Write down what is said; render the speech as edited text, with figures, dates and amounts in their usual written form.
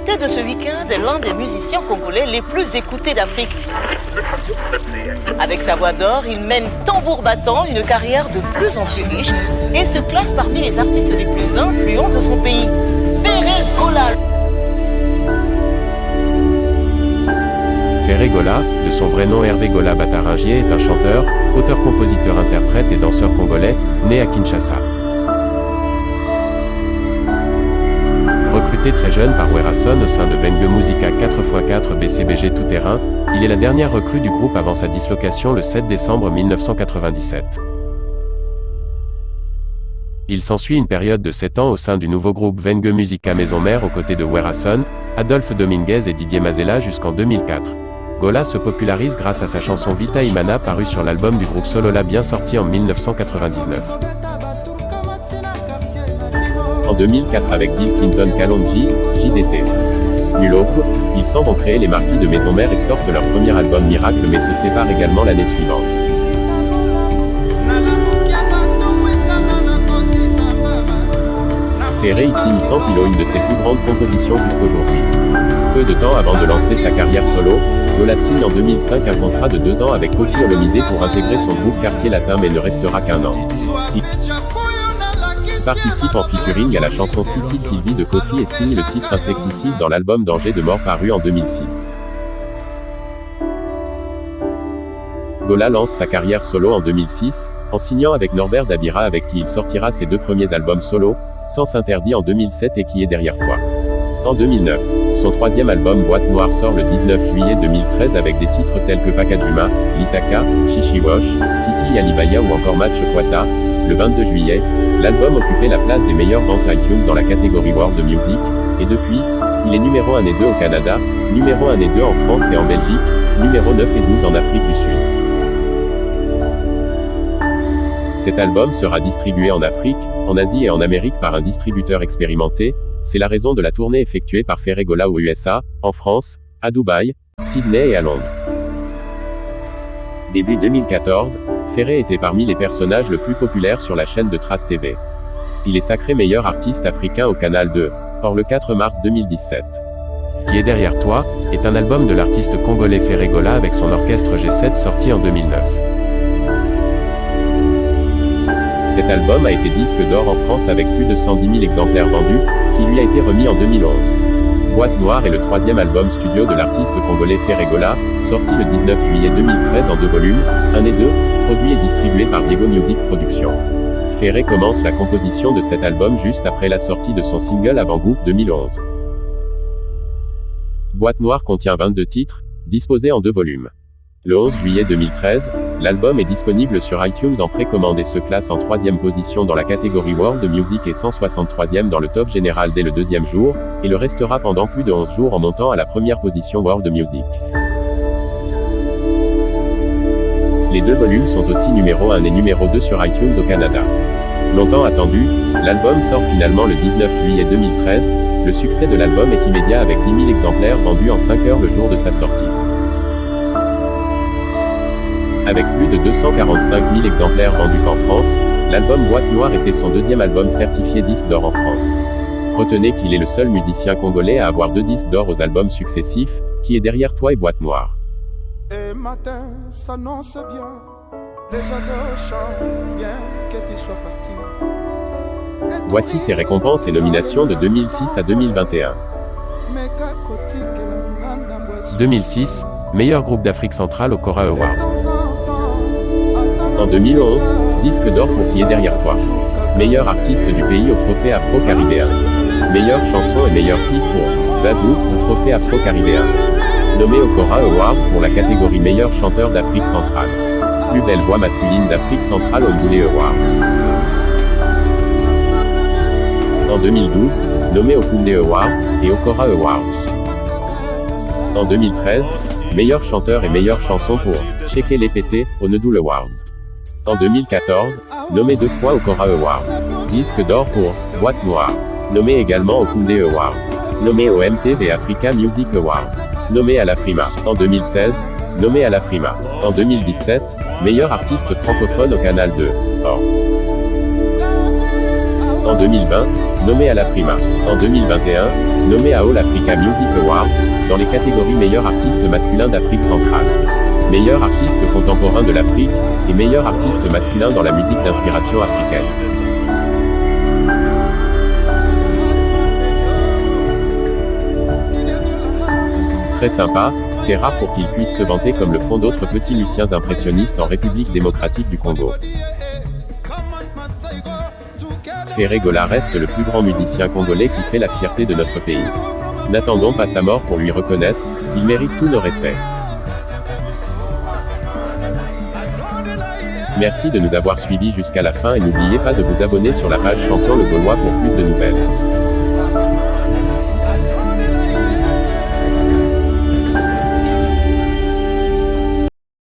était de ce week-end l'un des musiciens congolais les plus écoutés d'Afrique. Avec sa voix d'or, il mène tambour battant une carrière de plus en plus riche et se classe parmi les artistes les plus influents de son pays. Ferré Gola. Ferré Gola, de son vrai nom Hervé Gola Bataringier, est un chanteur, auteur, compositeur, interprète et danseur congolais, né à Kinshasa. Recruté très jeune par Werason au sein de Bengue Musica 4x4 BCBG tout-terrain, il est la dernière recrue du groupe avant sa dislocation le 7 décembre 1997. Il s'ensuit une période de 7 ans au sein du nouveau groupe Bengue Musica Maison Mère aux côtés de Werason, Adolphe Dominguez et Didier Mazella jusqu'en 2004. Gola se popularise grâce à sa chanson Vita Imana parue sur l'album du groupe Solola bien sorti en 1999. En 2004 avec Bill Clinton Kalonji, JDT. Mulhope, ils s'en vont créer les Marquis de Maison Mère et sortent leur premier album Miracle mais se séparent également l'année suivante. Ferré ici Nissan Pilo, une de ses plus grandes compositions jusqu'aujourd'hui. Peu de temps avant de lancer sa carrière solo, Gola signe en 2005 un contrat de 2 ans avec Kofi Olomide pour intégrer son groupe Quartier Latin mais ne restera qu'un an. Il participe en featuring à la chanson Sissi Sylvie de Kofi et signe le titre Insecticide dans l'album Danger de mort paru en 2006. Gola lance sa carrière solo en 2006, en signant avec Norbert Dabira avec qui il sortira ses 2 premiers albums solo, Sens Interdit en 2007 et Qui est derrière toi. En 2009, son 3e album Boîte Noire sort le 19 juillet 2013 avec des titres tels que Pakaduma, Litaka, Chichiwosh, Titi Yalibaya ou encore Match Kwata. Le 22 juillet, l'album occupait la place des meilleures ventes iTunes dans la catégorie World Music, et depuis, il est numéro 1 et 2 au Canada, numéro 1 et 2 en France et en Belgique, numéro 9 et 12 en Afrique du Sud. Cet album sera distribué en Afrique, en Asie et en Amérique par un distributeur expérimenté, c'est la raison de la tournée effectuée par Ferré Gola aux USA, en France, à Dubaï, Sydney et à Londres. Début 2014, Ferré était parmi les personnages le plus populaires sur la chaîne de Trace TV. Il est sacré meilleur artiste africain au Canal 2, or le 4 mars 2017. Qui est derrière toi, est un album de l'artiste congolais Ferré Gola avec son orchestre G7 sorti en 2009. Cet album a été disque d'or en France avec plus de 110 000 exemplaires vendus, qui lui a été remis en 2011. Boîte Noire est le 3e album studio de l'artiste congolais Ferré Gola, sorti le 19 juillet 2013 en 2 volumes, 1 et 2, produit et distribué par Diego Music Productions. Ferré commence la composition de cet album juste après la sortie de son single Avant-goût 2011. Boîte Noire contient 22 titres, disposés en 2 volumes. Le 11 juillet 2013, l'album est disponible sur iTunes en précommande et se classe en 3e position dans la catégorie World Music et 163e dans le top général dès le 2e jour, et le restera pendant plus de 11 jours en montant à la 1re position World Music. Les 2 volumes sont aussi numéro 1 et numéro 2 sur iTunes au Canada. Longtemps attendu, l'album sort finalement le 19 juillet 2013, le succès de l'album est immédiat avec 10 000 exemplaires vendus en 5 heures le jour de sa sortie. Avec plus de 245 000 exemplaires vendus qu'en France, l'album Boîte Noire était son 2e album certifié disque d'or en France. Retenez qu'il est le seul musicien congolais à avoir 2 disques d'or aux albums successifs, Qui est derrière toi et Boîte Noire. Et matin s'annonce bien, les oiseaux chantent bien que tu sois parti. Voici ses récompenses et nominations de 2006 à 2021. 2006, meilleur groupe d'Afrique centrale au Cora Awards. En 2011, disque d'or pour Qui est derrière toi. Meilleur artiste du pays au trophée Afro-Caribéen. Meilleure chanson et meilleur clip pour Babou au trophée Afro-Caribéen. Nommé au Cora Award pour la catégorie meilleur chanteur d'Afrique centrale. Plus belle voix masculine d'Afrique centrale au Boulé Award. En 2012, nommé au Koundé Award et au Cora Award. En 2013, meilleur chanteur et meilleure chanson pour Checker les pétés au Nedoul Awards. En 2014, nommé 2 fois au Cora Award. Disque d'or pour Boîte Noire. Nommé également au Koundé Award. Nommé au MTV Africa Music Awards. Nommé à l'Afrima. En 2016, nommé à l'Afrima. En 2017, meilleur artiste francophone au Canal 2. Or. En 2020, nommé à la Prima. En 2021, nommé à All Africa Music Awards, dans les catégories meilleur artiste masculin d'Afrique centrale, meilleur artiste contemporain de l'Afrique, et meilleur artiste masculin dans la musique d'inspiration africaine. Très sympa, c'est rare pour qu'il puisse se vanter comme le font d'autres petits Luciens impressionnistes en République démocratique du Congo. Ferré Gola reste le plus grand musicien congolais qui fait la fierté de notre pays. N'attendons pas sa mort pour lui reconnaître, il mérite tous nos respects. Merci de nous avoir suivis jusqu'à la fin et n'oubliez pas de vous abonner sur la page Champion le Gaulois pour plus de nouvelles.